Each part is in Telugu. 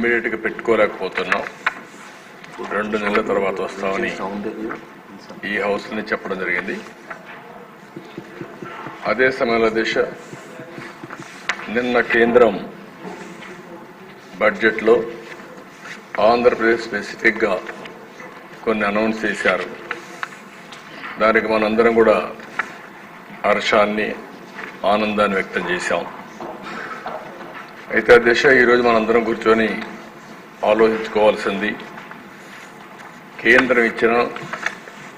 ఇమ్మీడియట్గా పెట్టుకోలేకపోతున్నాం. 2 నెలల తర్వాత వస్తామని ఈ హౌస్ని చెప్పడం జరిగింది. అదే సమయంలో నిన్న కేంద్రం బడ్జెట్లో ఆంధ్రప్రదేశ్ స్పెసిఫిక్గా కొన్ని అనౌన్స్ చేశారు. దానికి మనందరం కూడా హర్షాన్ని ఆనందాన్ని వ్యక్తం చేశాం. అయితే ఈరోజు మనందరం కూర్చొని ఆలోచించుకోవాల్సింది, కేంద్రం ఇచ్చిన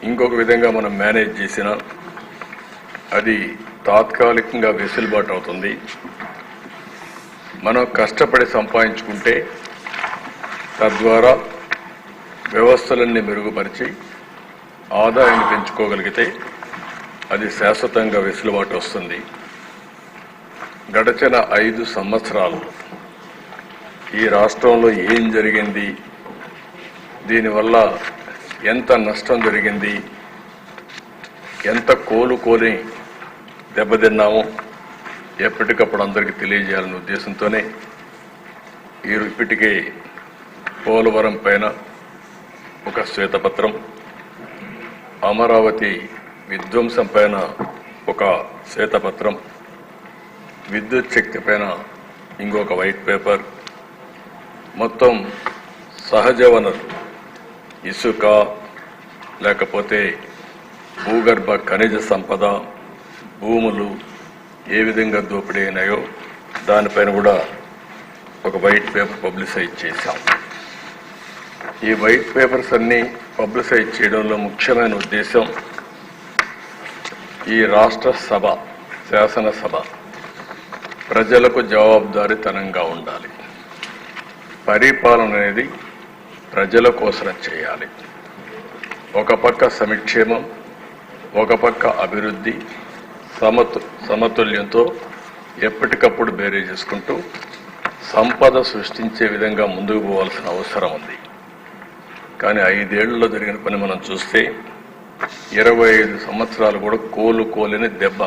ఇంకొక విధంగా మనం మేనేజ్ చేసిన అది తాత్కాలికంగా వెసులుబాటు అవుతుంది. మనం కష్టపడి సంపాదించుకుంటే తద్వారా వ్యవస్థలన్నీ మెరుగుపరిచి ఆదాయాన్ని పెంచుకోగలిగితే అది శాశ్వతంగా వెసులుబాటు వస్తుంది. గడచిన 5 సంవత్సరాలు ఈ రాష్ట్రంలో ఏం జరిగింది, దీనివల్ల ఎంత నష్టం జరిగింది, ఎంత కోలుకొని దెబ్బతిన్నామో ఎప్పటికప్పుడు అందరికీ తెలియజేయాలనే ఉద్దేశంతోనే ఇప్పటికే పోలవరం పైన ఒక శ్వేతపత్రం, అమరావతి విధ్వంసం పైన ఒక శ్వేతపత్రం, విద్యుత్ శక్తి పైన ఇంకొక వైట్ పేపర్, మొత్తం సహజ వనరులు ఇసుక లేకపోతే భూగర్భ ఖనిజ సంపద, భూములు ఏ విధంగా దోపిడీ అయినాయో దానిపైన కూడా ఒక వైట్ పేపర్ పబ్లిసైజ్ చేశాం. ఈ వైట్ పేపర్స్ అన్నీ పబ్లిసైజ్ చేయడంలో ముఖ్యమైన ఉద్దేశం ఈ రాష్ట్ర సభ, శాసనసభ ప్రజలకు జవాబుదారీతనంగా ఉండాలి. పరిపాలన అనేది ప్రజల కోసం చేయాలి. ఒక పక్క సంక్షేమం, ఒక పక్క అభివృద్ధి సమతుల్యంతో ఎప్పటికప్పుడు బేరీ చేసుకుంటూ సంపద సృష్టించే విధంగా ముందుకు పోవాల్సిన అవసరం ఉంది. కానీ 5 ఏళ్లలో జరిగిన పని మనం చూస్తే 25 సంవత్సరాలు కూడా కోలుకోలేని దెబ్బ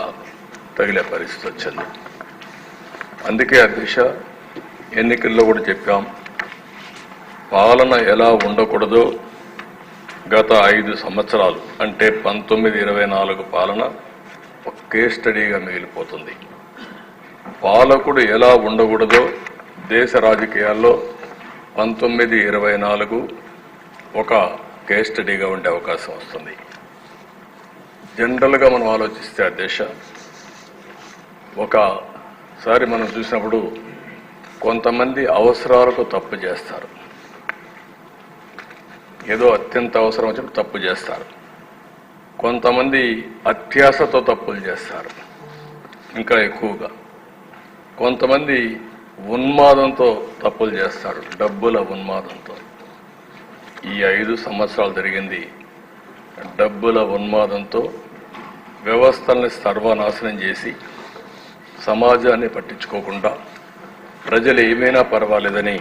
తగిలే పరిస్థితి వచ్చింది. అందుకే ఎన్నికల్లో కూడా చెప్పాం, పాలన ఎలా ఉండకూడదో గత 5 సంవత్సరాలు అంటే 1924 పాలన ఒక కేస్ స్టడీగా మిగిలిపోతుంది. పాలకుడు ఎలా ఉండకూడదో దేశ రాజకీయాల్లో 1924 ఒక కేస్ స్టడీగా ఉండే అవకాశం వస్తుంది. జనరల్గా మనం ఆలోచిస్తే ఒకసారి మనం చూసినప్పుడు కొంతమంది అవసరాలకు తప్పు చేస్తారు, ఏదో అత్యంత అవసరం వచ్చినప్పుడు తప్పు చేస్తారు. కొంతమంది అత్యాశతో తప్పులు చేస్తారు ఇంకా ఎక్కువగా. కొంతమంది ఉన్మాదంతో తప్పులు చేస్తారు, డబ్బుల ఉన్మాదంతో. ఈ 5 సంవత్సరాలు జరిగింది డబ్బుల ఉన్మాదంతో వ్యవస్థల్ని సర్వనాశనం చేసి సమాజాన్ని పట్టించుకోకుండా ప్రజలు ఏమైనా పర్వాలేదని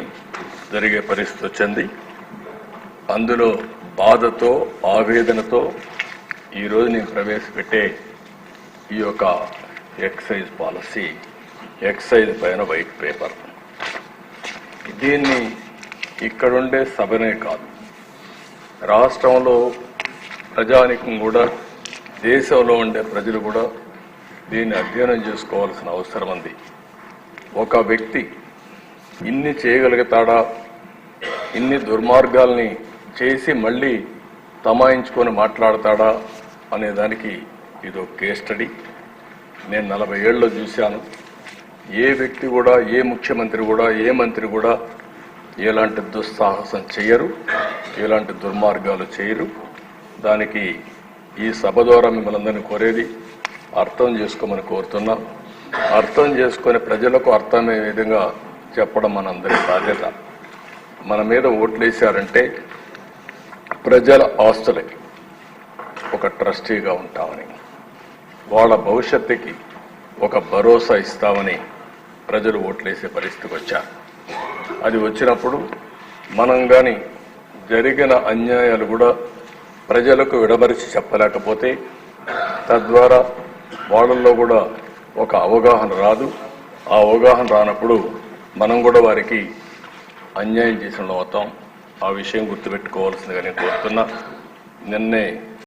జరిగే పరిస్థితి వచ్చింది. అందులో బాధతో ఆవేదనతో ఈరోజు నేను ప్రవేశపెట్టే ఈ యొక్క ఎక్సైజ్ పాలసీ, ఎక్సైజ్ పైన వైట్ పేపర్, దీన్ని ఇక్కడుండే సభనే కాదు, రాష్ట్రంలో ప్రజానికం కూడా, దేశంలో ఉండే ప్రజలు కూడా దీన్ని అధ్యయనం చేసుకోవాల్సిన అవసరం ఉంది. ఒక వ్యక్తి ఇన్ని చేయగలుగుతాడా, ఇన్ని దుర్మార్గాల్ని చేసి మళ్ళీ తమాయించుకొని మాట్లాడతాడా అనే దానికి ఇది ఒక కేస్ స్టడీ. నేను 40 ఏళ్ళలో చూశాను. ఏ వ్యక్తి కూడా, ఏ ముఖ్యమంత్రి కూడా, ఏ మంత్రి కూడా ఎలాంటి దుస్సాహసం చేయరు, ఎలాంటి దుర్మార్గాలు చేయరు. దానికి ఈ సభ ద్వారా మిమ్మల్ని అందరినీ కోరేది అర్థం చేసుకోమని కోరుతున్నాం. అర్థం చేసుకొని ప్రజలకు అర్థమయ్యే విధంగా చెప్పడం మనందరి బాధ్యత. మన మీద ఓట్లేశారంటే ప్రజల ఆస్తులకి ఒక ట్రస్టీగా ఉంటామని, వాళ్ళ భవిష్యత్తుకి ఒక భరోసా ఇస్తామని ప్రజలు ఓట్లేసే పరిస్థితికి వచ్చారు. అది వచ్చినప్పుడు మనం కానీ జరిగిన అన్యాయాలు కూడా ప్రజలకు విడమరిచి చెప్పలేకపోతే తద్వారా వాళ్ళల్లో కూడా ఒక అవగాహన రాదు. ఆ అవగాహన రానప్పుడు మనం కూడా వారికి అన్యాయం చేసిన మొత్తం ఆ విషయం గుర్తుపెట్టుకోవాల్సిందిగా నేను కోరుతున్నా. నిన్నే